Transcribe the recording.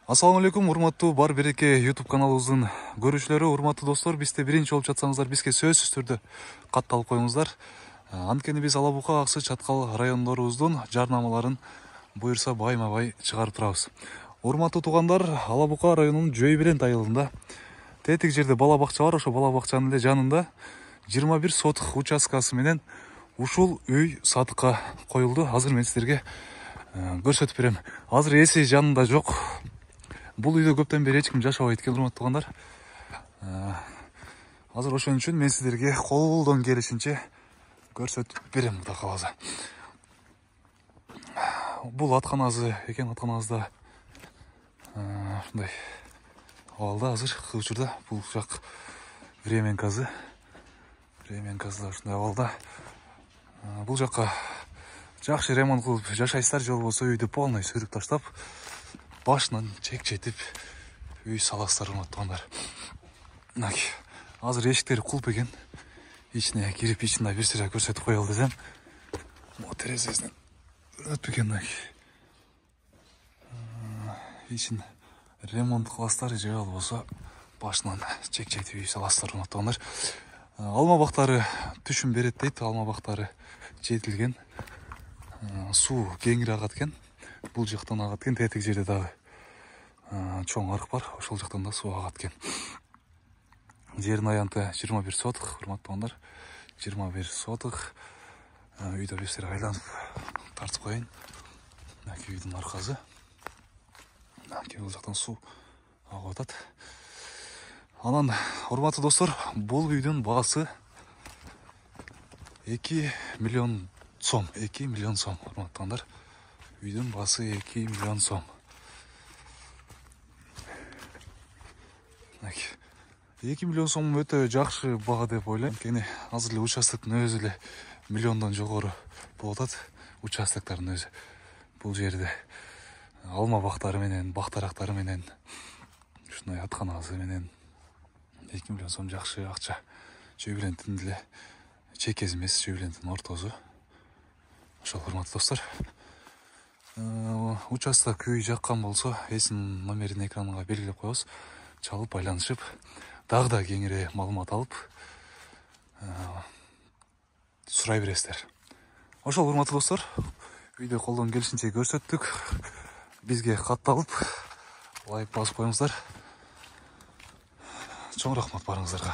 Ассаламу алейкум, урматтуу бар береке YouTube каналыбыздын көрүүчүлөрү, урматтуу достор, бизде биринчи болуп жатсаңыздар, бизге сөзсүз түрдө катталып коюңуздар. Анткени биз Ала Бука, Аксы, Чаткал райондорубуздун жарнамаларын буюрса байма-бай чыгарып турабыз. Урматтуу туугандар, Ала Бука районунун Жөйберент айылында тетик жерде бала бакча бар. Ошо бала бакчанын эле жанында 21 сотук участкасы менен ушул үй сатыкка коюлду. Азыр мен сиздерге көрсөтүп берем. Азыр эси жанында жок. Бул үйдө көптөн бери эч ким жашабайт экен, урматтуу туугандар. Азыр ошон үчүн мен сиздерге колдон келишинче көрсөтүп берем, Кудай кааласа. Бул атканасы экен, атканасыда ушундай абалда азыр учурда. Бул жак временкасы да ушундай абалда. Бул жакка жакшы ремонт кылып жашайсыздар, же болбосо үйдү полный сүрүп таштап, башынан чекчетип үй саласыздар, урматтуу туугандар. Азыр эшиктери кулп экен. Ичине кирип, ичинде бир сыйра көрсөтүп коелу десем, могу терезесинен өтүп экен. Ичин ремонт кыласыздар, же болбосо башынан чекчетип үй саласыздар, урматтуу туугандар. Алма бактары түшүм берет дейт. Алма бактары жетилген. Суу кеңири агат экен. Бул жактан агат экен. Тетик жерде дагы чоң арык бар. Ошол жактан да суу агат экен. Жердин аянты 21 сотук, урматтуу туугандар. 21 сотук. Үйдө бир сыйра айланып тартып коеюн. Үйдүн аркасы. Бул жактан суу агып атат. Анан, урматтуу достор, бул үйдүн баасы 2 миллион сом. 2 миллион сом, урматтуу туугандар. Үйдүн баасы 2 миллион сом. 2 миллион сом өтө жакшы баа деп ойлойм. Анткени азыр эле участоктун өзү эле миллиондон жогору болуп атат. Участоктордун өзү. Бул жерде алма бактары менен, бактарактары менен, ушундай атканасы менен 2 миллион сом жакшы акча. Жөйбүренттин эле чекеси эмес, Жөйбүренттин ортосу. Ошол, урматтуу достор. Участок үй жаккан болсо, эсин номерин экранга белгилеп коебуз. Чалып байланышып, дагы да кеңири маалымат алып сурай бересиздер. Ошол, урматтуу достор, үйдө колдон келишинче көрсөттүк. Бизге катталып, лайк басып коюңуздар. Чоң рахмат барыңыздарга.